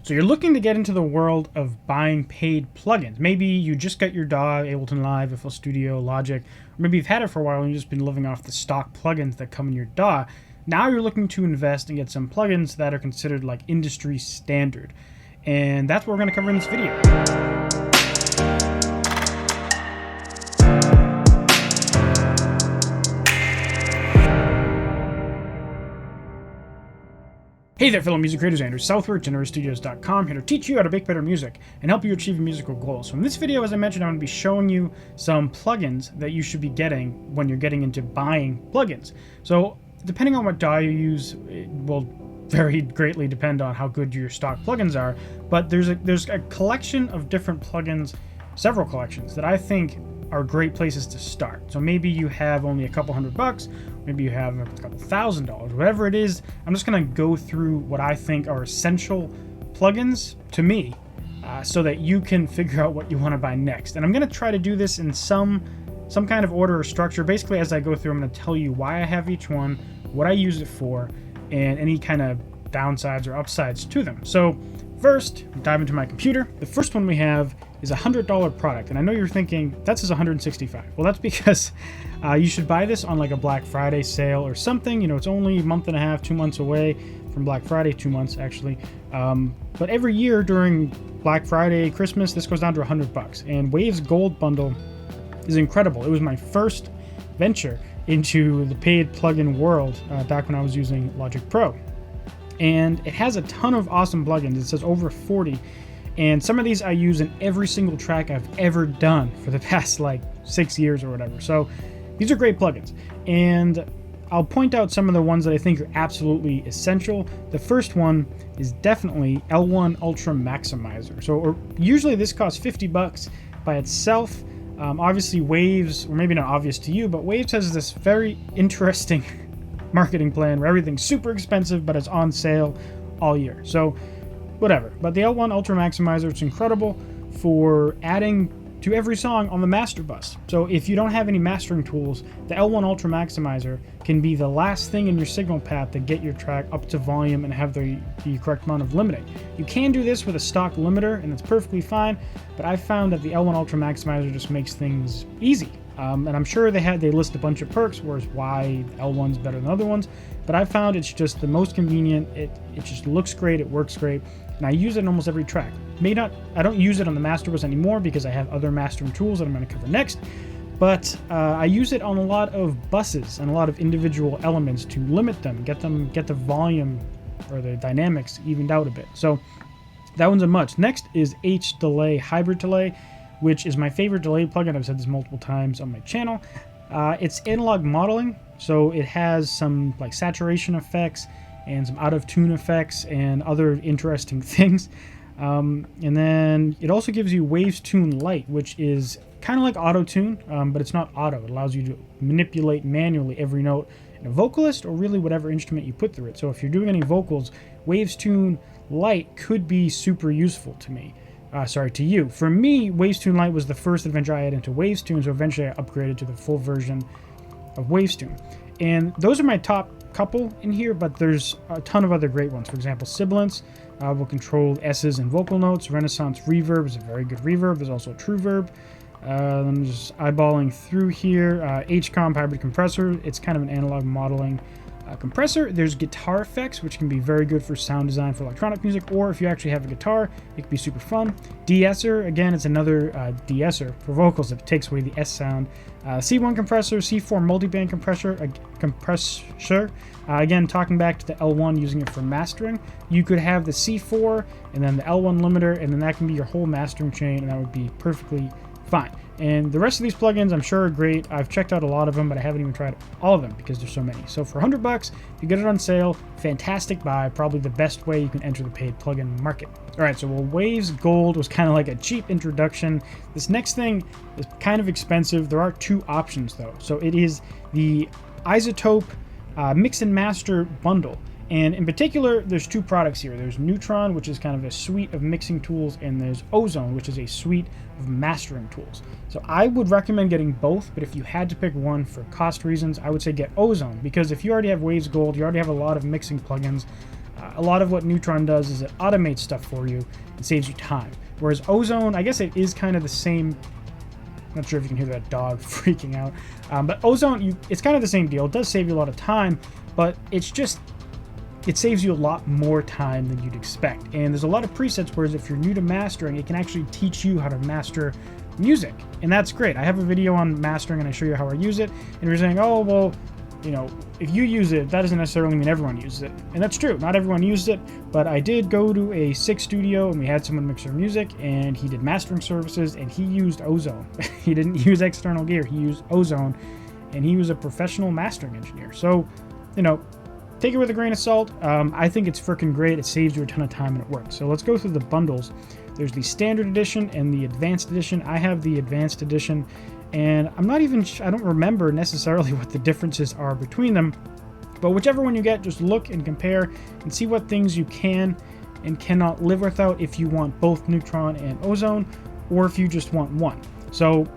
So you're looking to get into the world of buying paid plugins. Maybe you just got your DAW, Ableton Live, FL Studio, Logic, or maybe you've had it for a while and you've just been living off the stock plugins that come in your DAW. Now you're looking to invest and get some plugins that are considered like industry standard. And that's what we're going to cover in this video. Hey there, fellow music creators. Andrew Southworth, GenereStudios.com, here to teach you how to make better music and help you achieve your musical goals. So in this video, as I mentioned, I'm going to be showing you some plugins that you should be getting when you're getting into buying plugins. So depending on what DAW you use, it will very greatly depend on how good your stock plugins are. But there's a collection of different plugins, several collections, that I think are great places to start. So maybe you have only a couple $100, maybe you have a couple $1,000, whatever it is. I'm just going to go through what I think are essential plugins to me, so that you can figure out what you want to buy next. And I'm going to try to do this in some kind of order or structure. Basically, as I go through, I'm going to tell you why I have each one, what I use it for, and any kind of downsides or upsides to them. So first, dive into my computer. The first one we have is a $100 product, and I know you're thinking that says $165. Well, that's because you should buy this on like a Black Friday sale or something. You know, it's only a month and a half, 2 months away from Black Friday, 2 months actually. But every year during Black Friday, Christmas, this goes down to $100. And Waves Gold bundle is incredible. It was my first venture into the paid plugin world back when I was using Logic Pro. And it has a ton of awesome plugins. It says over 40. And some of these I use in every single track I've ever done for the past like 6 years or whatever. So these are great plugins. And I'll point out some of the ones that I think are absolutely essential. The first one is definitely L1 Ultra Maximizer. So usually this costs $50 by itself. Obviously Waves, or maybe not obvious to you, but Waves has this very interesting marketing plan where everything's super expensive but it's on sale all year. So whatever. But the L1 Ultra Maximizer, it's incredible for adding to every song on the master bus. So if you don't have any mastering tools, the L1 Ultra Maximizer can be the last thing in your signal path to get your track up to volume and have the correct amount of limiting. You can do this with a stock limiter, and it's perfectly fine, but I found that the L1 Ultra Maximizer just makes things easy. And I'm sure they list a bunch of perks, whereas why L1's better than other ones, but I found it's just the most convenient. It just looks great, it works great, and I use it in almost every track. I don't use it on the master bus anymore because I have other mastering tools that I'm going to cover next, but I use it on a lot of buses and a lot of individual elements to limit them, get the volume or the dynamics evened out a bit. So that one's a must. Next is H-Delay Hybrid Delay, which is my favorite delay plugin. I've said this multiple times on my channel. It's analog modeling, so it has some like saturation effects and some out of tune effects and other interesting things. And then it also gives you Waves Tune Lite, which is kind of like auto tune, but it's not auto. It allows you to manipulate manually every note in a vocalist or really whatever instrument you put through it. So if you're doing any vocals, Waves Tune Lite could be super useful to me. To you. For me, Waves Tune Lite was the first adventure I had into Waves Tune, so eventually I upgraded to the full version of Waves Tune. And those are my top couple in here, but there's a ton of other great ones. For example, Sibilance will control S's and vocal notes. Renaissance Reverb is a very good reverb. There's also True Verb. I'm just eyeballing through here. HComp Hybrid Compressor. It's kind of an analog modeling compressor. There's guitar effects, which can be very good for sound design for electronic music, or if you actually have a guitar, it can be super fun. De-esser, again, it's another de-esser for vocals that takes away the S sound. C1 compressor, C4 multiband compressor. Again, talking back to the L1, using it for mastering, you could have the C4 and then the L1 limiter, and then that can be your whole mastering chain, and that would be perfectly fine. And the rest of these plugins I'm sure are great. I've checked out a lot of them, but I haven't even tried all of them because there's so many. So for $100, if you get it on sale, fantastic buy, probably the best way you can enter the paid plugin market. All right, so Waves Gold was kind of like a cheap introduction. This next thing is kind of expensive. There are two options though. So it is the Isotope Mix and Master bundle. And in particular, there's two products here. There's Neutron, which is kind of a suite of mixing tools, and there's Ozone, which is a suite of mastering tools. So I would recommend getting both, but if you had to pick one for cost reasons, I would say get Ozone, because if you already have Waves Gold, you already have a lot of mixing plugins. A lot of what Neutron does is it automates stuff for you and saves you time. Whereas Ozone, I guess it is kind of the same. I'm not sure if you can hear that dog freaking out. But Ozone, it's kind of the same deal. It does save you a lot of time, but it saves you a lot more time than you'd expect. And there's a lot of presets, whereas if you're new to mastering, it can actually teach you how to master music. And that's great. I have a video on mastering and I show you how I use it. And you're saying, oh, well, you know, if you use it, that doesn't necessarily mean everyone uses it. And that's true. Not everyone used it, but I did go to a Six studio and we had someone mix our music and he did mastering services and he used Ozone. He didn't use external gear. He used Ozone and he was a professional mastering engineer. So, you know, take it with a grain of salt. I think it's freaking great. It saves you a ton of time and it works. So let's go through the bundles. There's the standard edition and the advanced edition. I have the advanced edition, and I don't remember necessarily what the differences are between them, but whichever one you get, just look and compare and see what things you can and cannot live without if you want both Neutron and Ozone, or if you just want one. So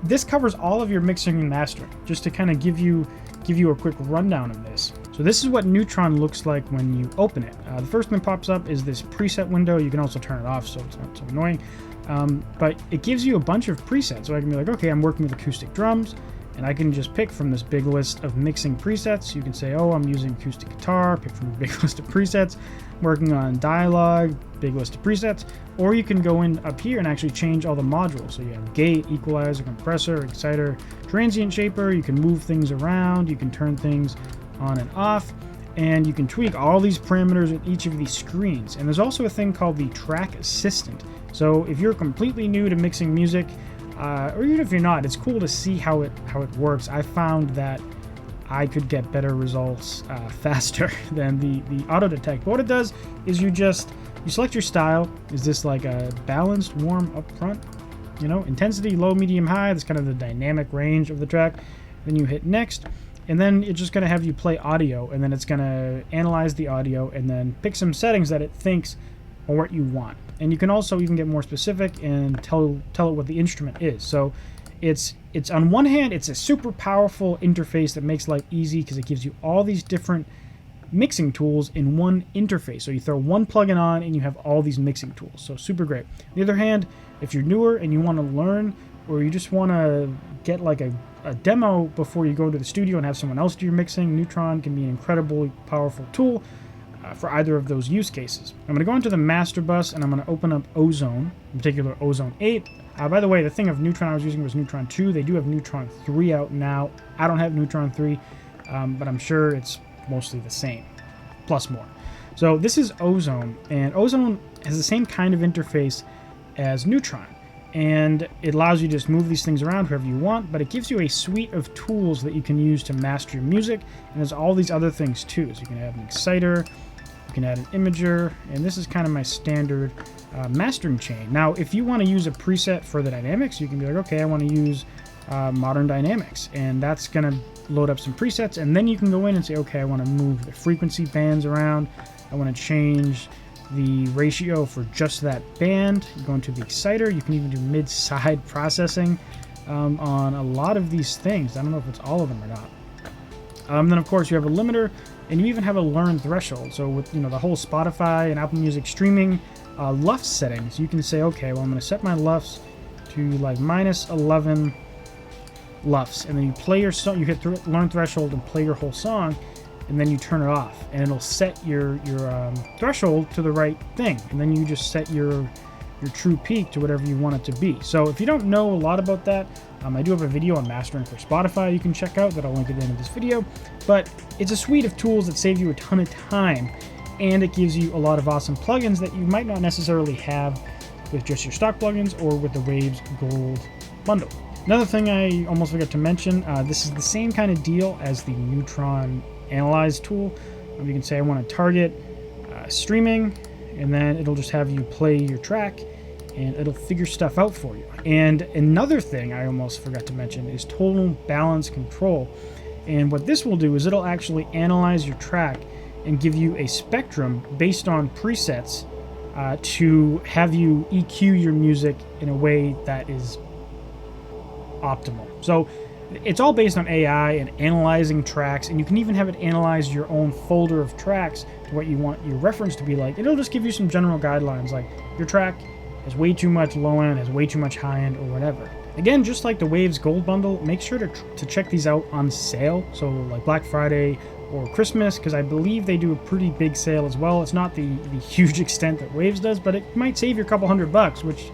this covers all of your mixing and mastering, just to kind of give you a quick rundown of this. So this is what Neutron looks like when you open it. The first thing that pops up is this preset window. You can also turn it off so it's not so annoying. But it gives you a bunch of presets. So I can be like, okay, I'm working with acoustic drums, and I can just pick from this big list of mixing presets. You can say, oh, I'm using acoustic guitar, pick from a big list of presets. Working on dialogue, big list of presets. Or you can go in up here and actually change all the modules. So you have gate, equalizer, compressor, exciter, transient shaper. You can move things around. You can turn things on and off, and you can tweak all these parameters at each of these screens. And there's also a thing called the track assistant. So if you're completely new to mixing music, or even if you're not, it's cool to see how it works. I found that I could get better results faster than the auto detect. But what it does is you select your style. Is this like a balanced, warm, up front? You know, intensity, low, medium, high. That's kind of the dynamic range of the track. Then you hit next. And then it's just going to have you play audio, and then it's going to analyze the audio and then pick some settings that it thinks are what you want. And you can also even get more specific and tell it what the instrument is. So it's on one hand, it's a super powerful interface that makes life easy because it gives you all these different mixing tools in one interface. So you throw one plugin on and you have all these mixing tools. So super great. On the other hand, if you're newer and you want to learn, or you just want to get like a demo before you go to the studio and have someone else do your mixing, Neutron can be an incredibly powerful tool for either of those use cases. I'm going to go into the master bus and I'm going to open up Ozone, in particular Ozone 8. By the way, the thing of Neutron I was using was Neutron 2. They do have Neutron 3 out now. I don't have Neutron 3, but I'm sure it's mostly the same, plus more. So this is Ozone, and Ozone has the same kind of interface as Neutron. And it allows you to just move these things around wherever you want, but it gives you a suite of tools that you can use to master your music, and there's all these other things too. So you can add an exciter, you can add an imager, and this is kind of my standard mastering chain. Now, if you want to use a preset for the dynamics, you can be like, okay, I want to use modern dynamics, and that's going to load up some presets, and then you can go in and say, okay, I want to move the frequency bands around, I want to change the ratio for just that band. You go into the exciter. You can even do mid-side processing on a lot of these things. I don't know if it's all of them or not. Then of course you have a limiter, and you even have a learn threshold. So with the whole Spotify and Apple Music streaming LUFS settings, you can say, okay, well I'm going to set my LUFS to like -11 LUFS, and then you play your song. You hit learn threshold and play your whole song. And then you turn it off, and it'll set your threshold to the right thing, and then you just set your true peak to whatever you want it to be. So if you don't know a lot about that, I do have a video on mastering for Spotify you can check out that I'll link at the end of this video. But it's a suite of tools that save you a ton of time, and it gives you a lot of awesome plugins that you might not necessarily have with just your stock plugins or with the Waves Gold bundle. Another thing I almost forgot to mention, this is the same kind of deal as the Neutron Analyze tool. You can say I want to target streaming, and then it'll just have you play your track, and it'll figure stuff out for you. And another thing I almost forgot to mention is total balance control. And what this will do is it'll actually analyze your track and give you a spectrum based on presets to have you EQ your music in a way that is optimal. So It's all based on AI and analyzing tracks, and you can even have it analyze your own folder of tracks to what you want your reference to be like. It'll just give you some general guidelines, like your track has way too much low end, has way too much high end, or whatever. Again, just like the Waves Gold Bundle, make sure to check these out on sale, so like Black Friday or Christmas, because I believe they do a pretty big sale as well. It's not the huge extent that Waves does, but it might save you a couple $100, which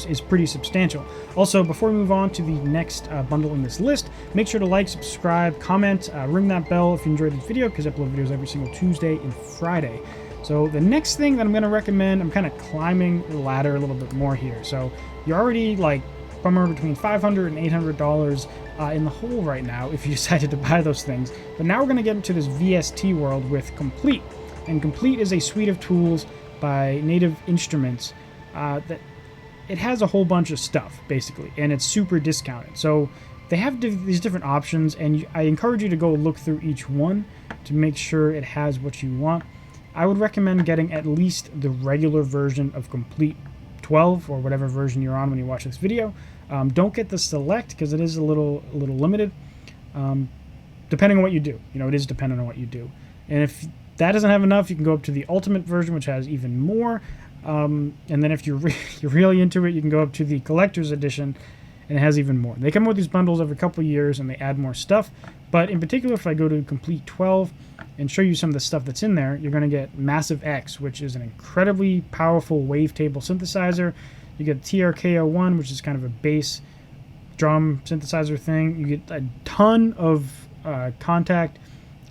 is pretty substantial. Also, before we move on to the next bundle in this list, make sure to like, subscribe, comment, ring that bell if you enjoyed this video, because I upload videos every single Tuesday and Friday. So the next thing that I'm going to recommend, I'm kind of climbing the ladder a little bit more here. So you're already like somewhere between $500 and $800 in the hole right now if you decided to buy those things. But now we're going to get into this VST world with Complete. And Complete is a suite of tools by Native Instruments that it has a whole bunch of stuff, basically, and it's super discounted. So they have these different options, and I encourage you to go look through each one to make sure it has what you want. I would recommend getting at least the regular version of Complete 12 or whatever version you're on when you watch this video. Don't get the Select because it is a little limited, depending on what you do. It is dependent on what you do. And if that doesn't have enough, you can go up to the Ultimate version, which has even more. And then if you're really into it, you can go up to the Collector's Edition, and it has even more. They come with these bundles every couple of years, and they add more stuff. But in particular, if I go to Complete 12 and show you some of the stuff that's in there, you're going to get Massive X, which is an incredibly powerful wavetable synthesizer. You get TRK-01, which is kind of a bass drum synthesizer thing. You get a ton of Contact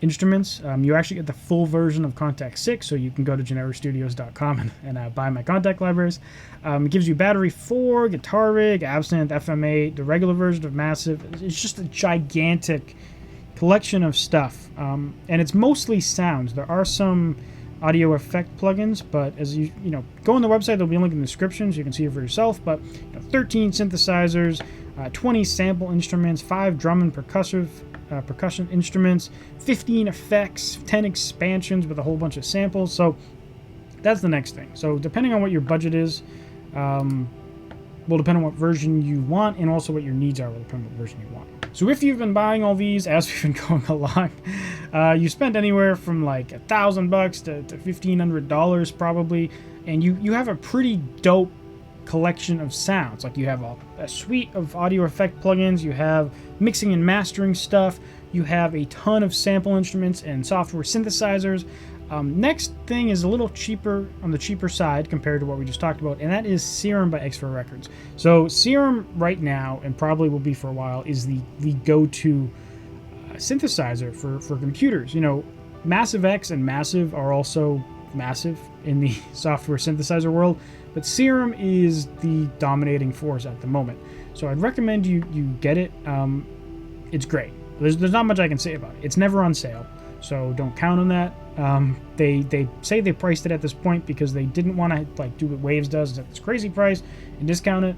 instruments. You actually get the full version of Contact 6, so you can go to genericstudios.com and buy my Contact libraries. It gives you Battery 4, Guitar Rig, Absinthe, FM8, the regular version of Massive. It's just a gigantic collection of stuff, and it's mostly sounds. There are some audio effect plugins, but as you go on the website, there'll be a link in the description so you can see it for yourself. But 13 synthesizers, 20 sample instruments, 5 drum and percussion instruments, 15 effects, 10 expansions with a whole bunch of samples. So that's the next thing. So depending on what your budget is, will depend on what version you want, and also what your needs are will depend on what version you want. So if you've been buying all these as we've been going along, you spent anywhere from like $1,000 to $1,500 probably, and you have a pretty dope collection of sounds. Like you have a suite of audio effect plugins, you have mixing and mastering stuff, you have a ton of sample instruments and software synthesizers. Next thing is a little cheaper, on the cheaper side compared to what we just talked about, and that is Serum by X4 Records. So Serum right now, and probably will be for a while, is the go-to synthesizer for computers. Massive X and Massive are also massive in the software synthesizer world, but Serum is the dominating force at the moment. So I'd recommend you get it. It's great. There's not much I can say about it. It's never on sale, so don't count on that. They say they priced it at this point because they didn't want to do what Waves does at this crazy price and discount it,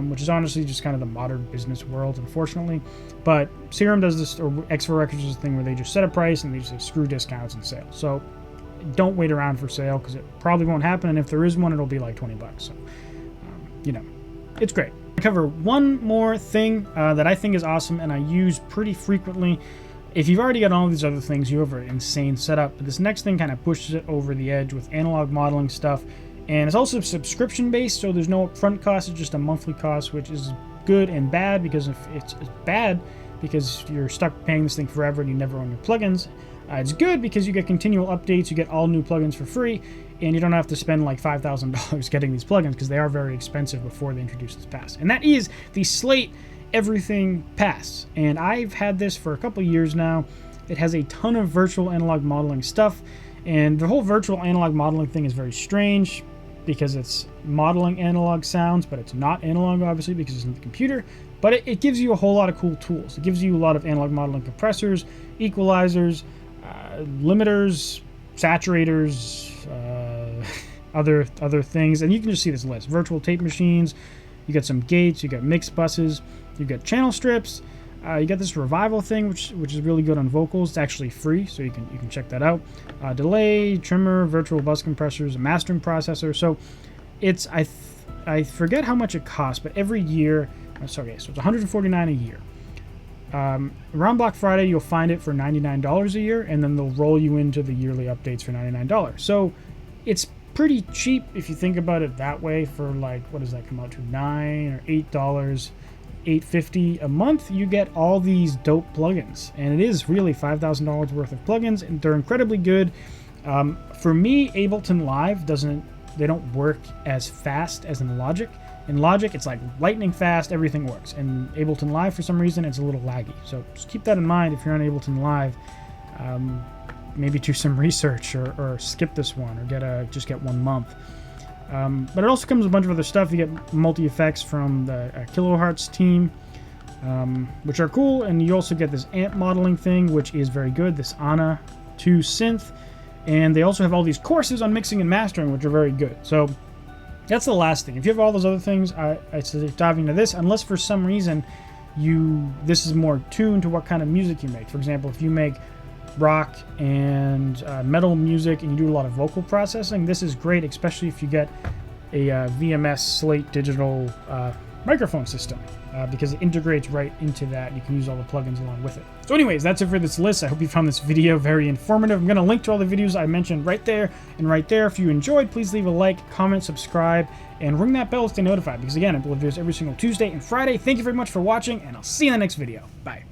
which is honestly just kind of the modern business world, unfortunately. But Serum does this, or X4 Records does this thing where they just set a price and they just screw discounts and sales. So don't wait around for sale because it probably won't happen, and if there is one, it'll be like $20. So it's great. I cover one more thing that I think is awesome and I use pretty frequently. If you've already got all these other things, you have an insane setup, but this next thing kind of pushes it over the edge with analog modeling stuff, and it's also subscription based, so there's no upfront cost. It's just a monthly cost, which is good and bad, because if it's bad because you're stuck paying this thing forever and you never own your plugins. It's good because you get continual updates, you get all new plugins for free, and you don't have to spend like $5,000 getting these plugins because they are very expensive before they introduce this pass. And that is the Slate Everything Pass, and I've had this for a couple years now. It has a ton of virtual analog modeling stuff, and the whole virtual analog modeling thing is very strange because it's modeling analog sounds, but it's not analog, obviously, because it's in the computer. But it gives you a whole lot of cool tools. It gives you a lot of analog modeling compressors, equalizers, limiters, saturators, other things, and you can just see this list. Virtual tape machines, you got some gates, you got mix buses, you got channel strips, you got this revival thing, which is really good on vocals. It's actually free, so you can check that out. Delay, trimmer, virtual bus compressors, a mastering processor. So it's I forget how much it costs, but every year, so it's $149 a year. Around Black Friday, you'll find it for $99 a year, and then they'll roll you into the yearly updates for $99. So it's pretty cheap if you think about it that way. For like, what does that come out to, $9 or $8, $8.50 a month, you get all these dope plugins, and it is really $5,000 worth of plugins, and they're incredibly good. For me, Ableton Live they don't work as fast as in Logic. In Logic, it's like lightning fast, everything works. And Ableton Live, for some reason, it's a little laggy. So just keep that in mind if you're on Ableton Live. Maybe do some research or skip this one, or just get 1 month. But it also comes with a bunch of other stuff. You get multi-effects from the Kilohertz team, which are cool. And you also get this amp modeling thing, which is very good, this Ana 2 synth. And they also have all these courses on mixing and mastering, which are very good. So that's the last thing. If you have all those other things, I suggest diving into this, unless for some reason this is more tuned to what kind of music you make. For example, if you make rock and metal music and you do a lot of vocal processing, this is great, especially if you get a VMS Slate digital microphone system, because it integrates right into that. You can use all the plugins along with it. So anyways, that's it for this list. I hope you found this video very informative. I'm going to link to all the videos I mentioned right there and right there. If you enjoyed, please leave a like, comment, subscribe, and ring that bell to stay notified, because again, I upload videos every single Tuesday and Friday. Thank you very much for watching, and I'll see you in the next video. Bye.